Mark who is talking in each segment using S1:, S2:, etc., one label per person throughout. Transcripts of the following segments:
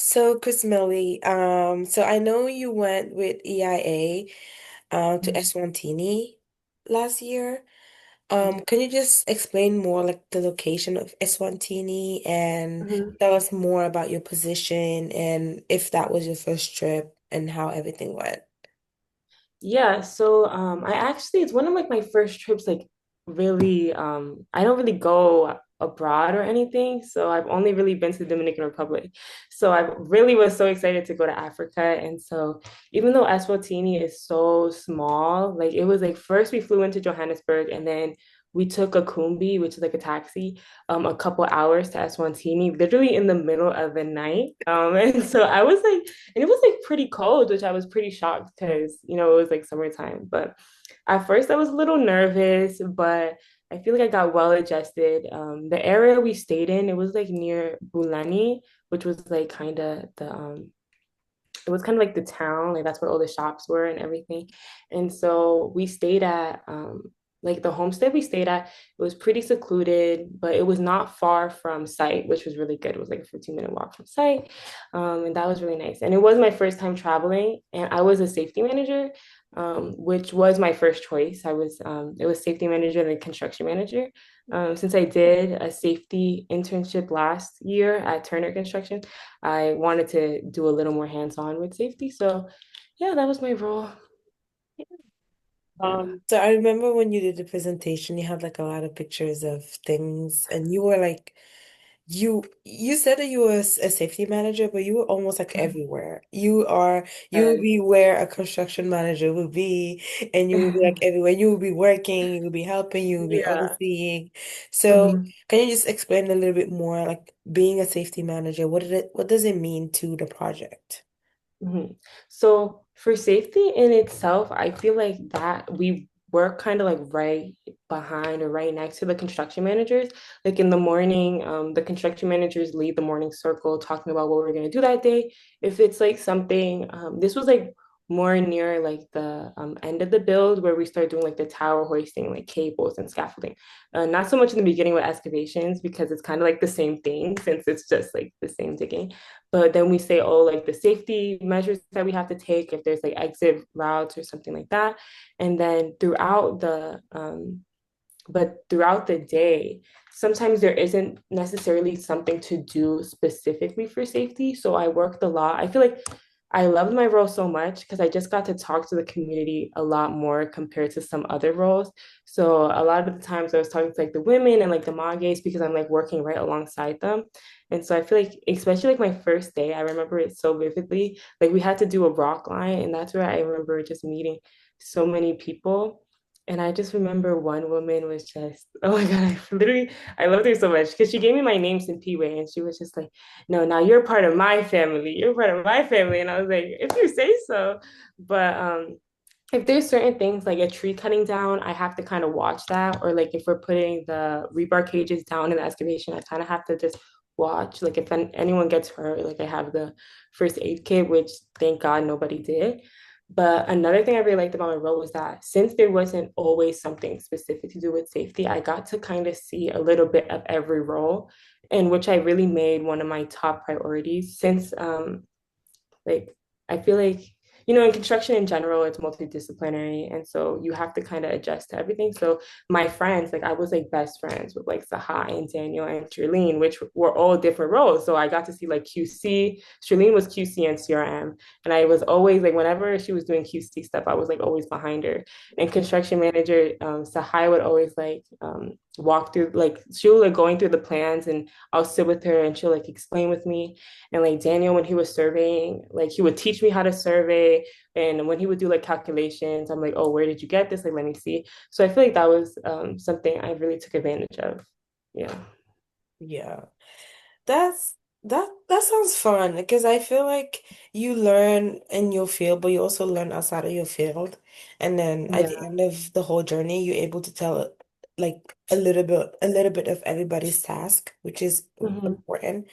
S1: So, Krismeley, so I know you went with EIA to
S2: Mhm.
S1: Eswatini last year. Can you just explain more like the location of Eswatini and
S2: Mhm.
S1: tell us more about your position and if that was your first trip and how everything went?
S2: Yeah, so I actually it's one of like my first trips really I don't really go abroad or anything. So I've only really been to the Dominican Republic. So I really was so excited to go to Africa. And so even though Eswatini is so small, like it was like first we flew into Johannesburg and then we took a Kumbi, which is like a taxi, a couple hours to Eswatini, literally in the middle of the night. And so I was like and it was like pretty cold, which I was pretty shocked because, it was like summertime. But at first I was a little nervous, but I feel like I got well adjusted. The area we stayed in, it was like near Bulani, which was like kind of it was kind of like the town, like that's where all the shops were and everything. And so we stayed at like the homestead we stayed at, it was pretty secluded, but it was not far from site, which was really good. It was like a 15-minute walk from site. And that was really nice. And it was my first time traveling, and I was a safety manager, which was my first choice. It was safety manager and then construction manager. Since I did a safety internship last year at Turner Construction, I wanted to do a little more hands-on with safety. So yeah, that was my role. Yeah.
S1: So I remember when you did the presentation, you had like a lot of pictures of things, and you were like, you said that you were a safety manager, but you were almost like everywhere. You would
S2: Yes.
S1: be where a construction manager would be, and you would be like everywhere. You would be working, you would be helping, you would be
S2: Yeah.
S1: overseeing. So
S2: Mhm.
S1: can you just explain a little bit more, like being a safety manager, what does it mean to the project?
S2: Mhm. So for safety in itself, I feel like that we work kind of like right behind or right next to the construction managers. Like in the morning, the construction managers lead the morning circle talking about what we're going to do that day. If it's like something, this was like more near like the end of the build where we start doing like the tower hoisting, like cables and scaffolding. Not so much in the beginning with excavations because it's kind of like the same thing since it's just like the same digging. But then we say, oh, like the safety measures that we have to take if there's like exit routes or something like that. And then throughout the day, sometimes there isn't necessarily something to do specifically for safety. So I worked a lot. I feel like I loved my role so much because I just got to talk to the community a lot more compared to some other roles. So a lot of the times I was talking to like the women and like the mages because I'm like working right alongside them. And so I feel like, especially like my first day, I remember it so vividly. Like we had to do a rock line, and that's where I remember just meeting so many people. And I just remember one woman was just, oh my God, I loved her so much because she gave me my name, Simpiwe, and she was just like, no, now you're part of my family. You're part of my family. And I was like, if you say so. But if there's certain things like a tree cutting down, I have to kind of watch that. Or like if we're putting the rebar cages down in the excavation, I kind of have to just watch. Like if anyone gets hurt, like I have the first aid kit, which thank God nobody did. But another thing I really liked about my role was that since there wasn't always something specific to do with safety, I got to kind of see a little bit of every role, and which I really made one of my top priorities since like I feel like in construction in general, it's multidisciplinary, and so you have to kind of adjust to everything. So my friends, like I was like best friends with like Saha and Daniel and Shirlene, which were all different roles. So I got to see like QC. Shirlene was QC and CRM, and I was always like whenever she was doing QC stuff, I was like always behind her. And construction manager Sahai would always like walk through, like she was like going through the plans, and I'll sit with her and she'll like explain with me. And like Daniel, when he was surveying, like he would teach me how to survey. And when he would do like calculations, I'm like, oh, where did you get this? Like, let me see. So I feel like that was something I really took advantage of. Yeah.
S1: Yeah. That's that sounds fun because I feel like you learn in your field, but you also learn outside of your field. And then at the
S2: Yeah.
S1: end of the whole journey, you're able to tell it like a little bit of everybody's task, which is
S2: Hmm.
S1: important.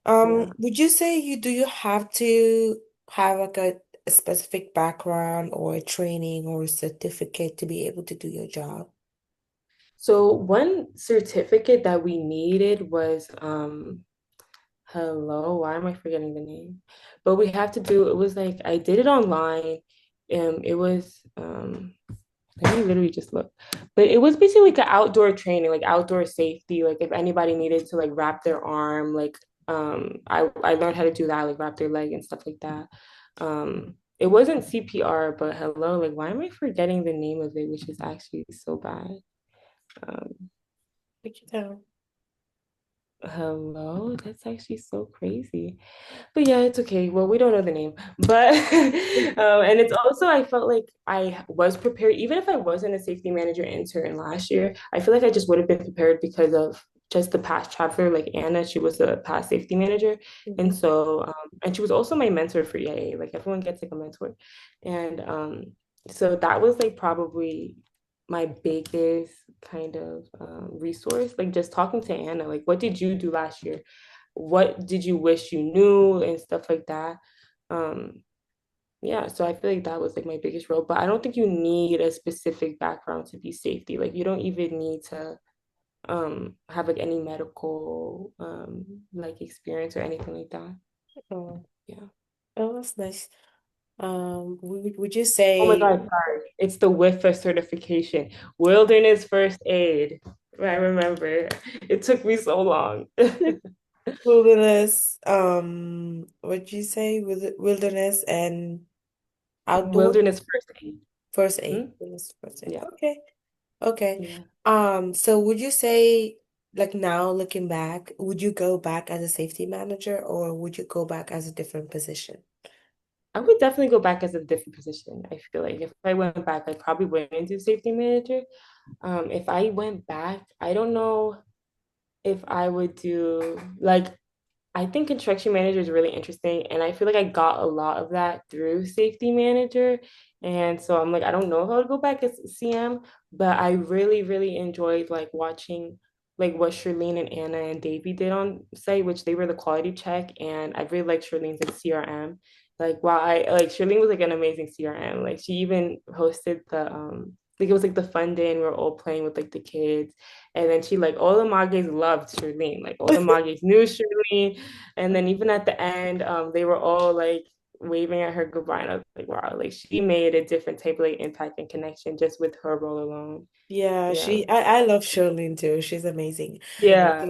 S2: Yeah.
S1: Would you say you have to have like a specific background or a training or a certificate to be able to do your job?
S2: So one certificate that we needed was Hello, why am I forgetting the name? But we have to do, it was like I did it online. It was let me literally just look. But it was basically like an outdoor training, like outdoor safety. Like if anybody needed to like wrap their arm, like I learned how to do that, like wrap their leg and stuff like that. It wasn't CPR, but hello, like why am I forgetting the name of it, which is actually so bad. Um,
S1: Take it down.
S2: hello, that's actually so crazy. But yeah, it's okay. Well, we don't know the name, but and it's also I felt like I was prepared, even if I wasn't a safety manager intern last year. I feel like I just would have been prepared because of just the past chapter. Like Anna, she was a past safety manager, and
S1: Mhm.
S2: so and she was also my mentor for EIA. Like everyone gets like a mentor, and so that was like probably my biggest kind of resource. Like just talking to Anna, like what did you do last year? What did you wish you knew and stuff like that. Um, yeah, so I feel like that was like my biggest role, but I don't think you need a specific background to be safety. Like you don't even need to have like any medical like experience or anything like that.
S1: Oh,
S2: Yeah.
S1: oh, that's nice. Would you
S2: Oh my
S1: say
S2: God, sorry. It's the WIFA certification, Wilderness First Aid. I remember. It took me so long.
S1: wilderness, what'd you say? Wilderness and outdoor
S2: Wilderness First Aid.
S1: first aid.
S2: Hmm?
S1: Wilderness first aid.
S2: Yeah.
S1: Okay. Okay.
S2: Yeah.
S1: So would you say, like now looking back, would you go back as a safety manager or would you go back as a different position?
S2: I would definitely go back as a different position. I feel like if I went back, I probably wouldn't do safety manager. If I went back, I don't know if I would do like I think construction manager is really interesting, and I feel like I got a lot of that through safety manager. And so I'm like, I don't know if I would go back as CM, but I really, really enjoyed like watching like what Charlene and Anna and Davey did on site, which they were the quality check, and I really liked Charlene's like CRM. Like while I like Charlene was like an amazing CRM. Like she even hosted the like it was like the fun day and we were all playing with like the kids. And then she like all the Mages loved Charlene. Like all the Mages knew Charlene. And then even at the end, they were all like waving at her goodbye. And I was like, wow, like she made a different type of like impact and connection just with her role alone.
S1: Yeah,
S2: Yeah.
S1: I love Charlene too. She's amazing.
S2: Yeah.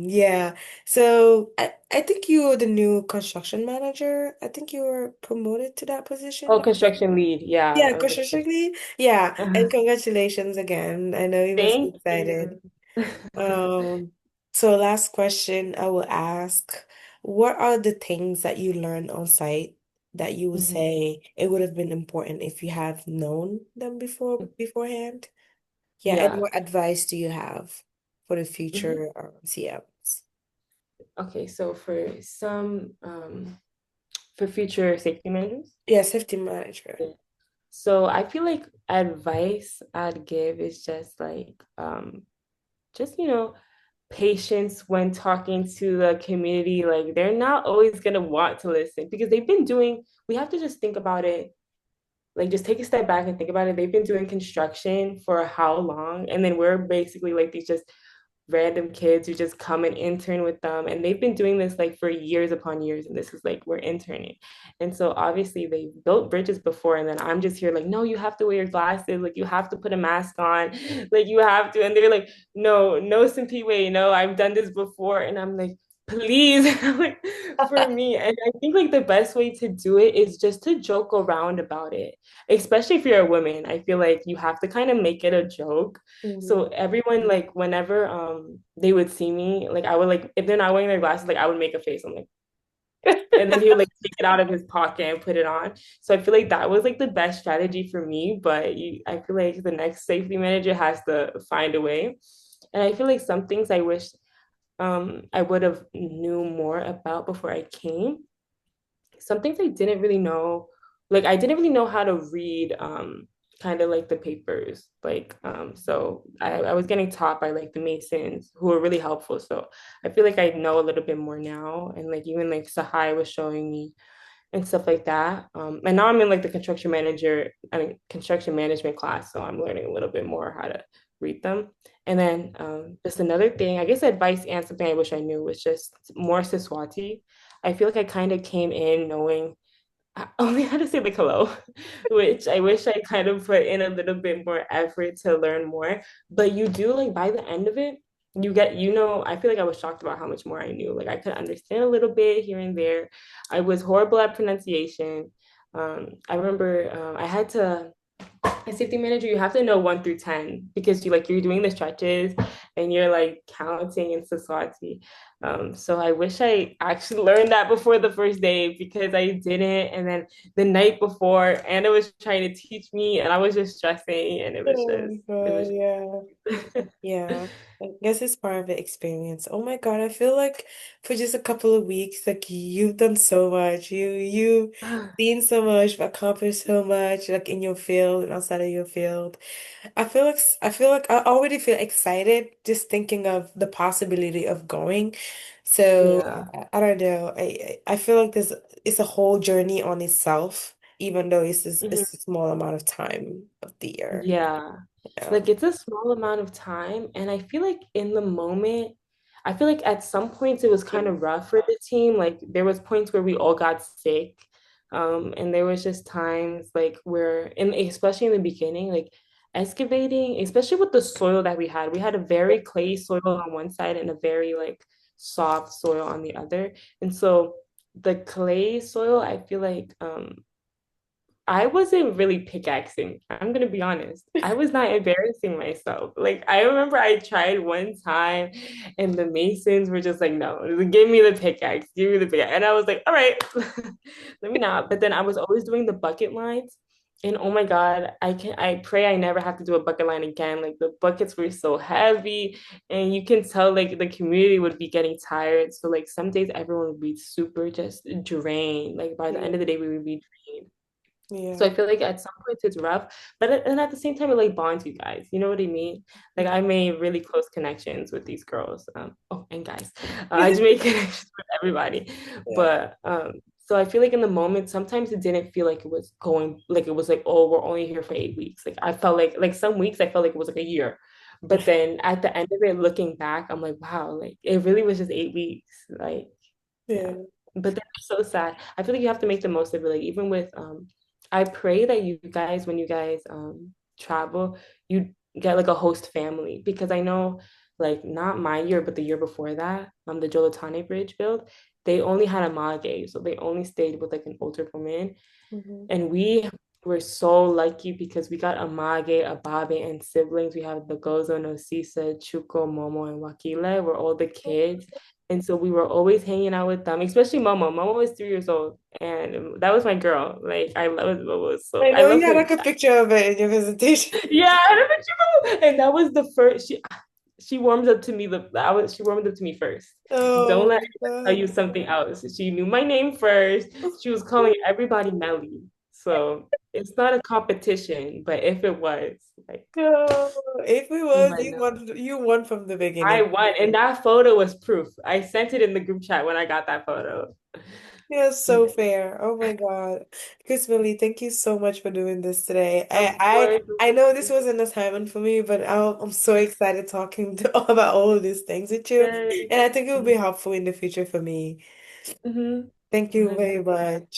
S1: Yeah. So I think you were the new construction manager. I think you were promoted to that
S2: Oh,
S1: position.
S2: construction lead. Yeah.
S1: Yeah,
S2: I was like,
S1: construction lead. Yeah, and congratulations again. I know you must be
S2: thank
S1: excited.
S2: you.
S1: Um, so last question I will ask, what are the things that you learned on site that you would
S2: Mhm.
S1: say it would have been important if you have known them beforehand? Yeah, and
S2: Yeah.
S1: what advice do you have for the
S2: Mhm.
S1: future CMs?
S2: Okay, so for future safety managers.
S1: Yeah, safety manager.
S2: Yeah. So I feel like advice I'd give is just patience when talking to the community. Like they're not always gonna want to listen because we have to just think about it, like just take a step back and think about it. They've been doing construction for how long? And then we're basically like these just random kids who just come and intern with them. And they've been doing this like for years upon years. And this is like we're interning. And so obviously they built bridges before. And then I'm just here like, no, you have to wear your glasses. Like you have to put a mask on. Like you have to. And they're like, no, no, Simpy way, no, I've done this before. And I'm like, please, like for me. And I think like the best way to do it is just to joke around about it, especially if you're a woman. I feel like you have to kind of make it a joke. So
S1: Mhm.
S2: everyone like whenever they would see me, like I would like if they're not wearing their glasses, like I would make a face. I'm like, and then he would like take it out of his pocket and put it on. So I feel like that was like the best strategy for me. But I feel like the next safety manager has to find a way. And I feel like some things I wish I would have knew more about before I came. Some things I didn't really know. Like I didn't really know how to read kind of like the papers. Like so I was getting taught by like the Masons who were really helpful. So I feel like I know a little bit more now. And like even like Sahai was showing me and stuff like that. And now I'm in like the construction management class. So I'm learning a little bit more how to read them. And then just another thing, I guess advice and something I wish I knew was just more Siswati. I feel like I kind of came in knowing I only how to say like hello, which I wish I kind of put in a little bit more effort to learn more. But you do like by the end of it, you get, I feel like I was shocked about how much more I knew. Like I could understand a little bit here and there. I was horrible at pronunciation. I remember I had to as safety manager, you have to know 1 through 10 because you're doing the stretches and you're like counting in society. So I wish I actually learned that before the first day because I didn't. And then the night before, Anna was trying to teach me and I was just stressing and
S1: Oh my
S2: it
S1: God,
S2: was
S1: yeah. Yeah, I guess it's part of the experience. Oh my God, I feel like for just a couple of weeks, like you've done so much. You've seen so much, accomplished so much, like in your field and outside of your field. I feel like I already feel excited just thinking of the possibility of going. So
S2: yeah.
S1: I don't know. I feel like it's a whole journey on itself, even though
S2: Mhm.
S1: it's a small amount of time of the year.
S2: Yeah.
S1: Yeah.
S2: Like it's a small amount of time. And I feel like in the moment, I feel like at some points it was kind of rough for the team. Like there was points where we all got sick. And there was just times like where in especially in the beginning, like excavating, especially with the soil that we had. We had a very clay soil on one side and a very like soft soil on the other. And so the clay soil, I feel like I wasn't really pickaxing. I'm gonna be honest. I was not embarrassing myself. Like I remember I tried one time and the masons were just like, no, give me the pickaxe, give me the pickaxe. And I was like, all right, let me not. But then I was always doing the bucket lines. And oh my God, I pray I never have to do a bucket line again. Like the buckets were so heavy and you can tell like the community would be getting tired. So like some days everyone would be super just drained. Like by the end
S1: Yeah.
S2: of the day, we would be drained. So
S1: Yeah.
S2: I feel like at some points it's rough, but and at the same time it like bonds you guys. You know what I mean? Like I made really close connections with these girls. Oh, and guys, I just made connections with everybody.
S1: Yeah.
S2: But so I feel like in the moment sometimes it didn't feel like it was going like it was like oh we're only here for 8 weeks. Like I felt like some weeks I felt like it was like a year, but then at the end of it, looking back, I'm like wow, like it really was just 8 weeks. Like yeah,
S1: Yeah.
S2: but then it's so sad. I feel like you have to make the most of it. Like even with I pray that you guys, when you guys travel, you get like a host family because I know like not my year, but the year before that, the Jolatane Bridge build, they only had a mage, so they only stayed with like an older woman.
S1: Hmm.
S2: And we were so lucky because we got a Mage, a Babe, and siblings. We have the Gozo, Nosisa, Chuko, Momo, and Wakile. We're all the kids. And so we were always hanging out with them, especially Momo. Momo was 3 years old, and that was my girl. Like I love Momo so
S1: I
S2: I
S1: know you
S2: love
S1: had
S2: her.
S1: like a picture of it in your presentation.
S2: Yeah, I love you. And that was the first. She warmed up to me. She warmed up to me first. Don't
S1: Oh
S2: let
S1: my
S2: anyone tell you
S1: God.
S2: something else. She knew my name first. She was calling everybody Melly. So it's not a competition, but if it was, like,
S1: No, if it was,
S2: but no,
S1: you won from the
S2: I
S1: beginning.
S2: won. And that photo was proof. I sent it in the group chat when I got that photo.
S1: Yeah, so fair. Oh my God. Krismeley, thank you so much for doing this today.
S2: Of course.
S1: I know this wasn't a assignment for me, but I'm so excited talking about all of these things with you.
S2: Yes.
S1: And I think it will be helpful in the future for me.
S2: Mm-hmm.
S1: Thank you very
S2: 100%.
S1: much.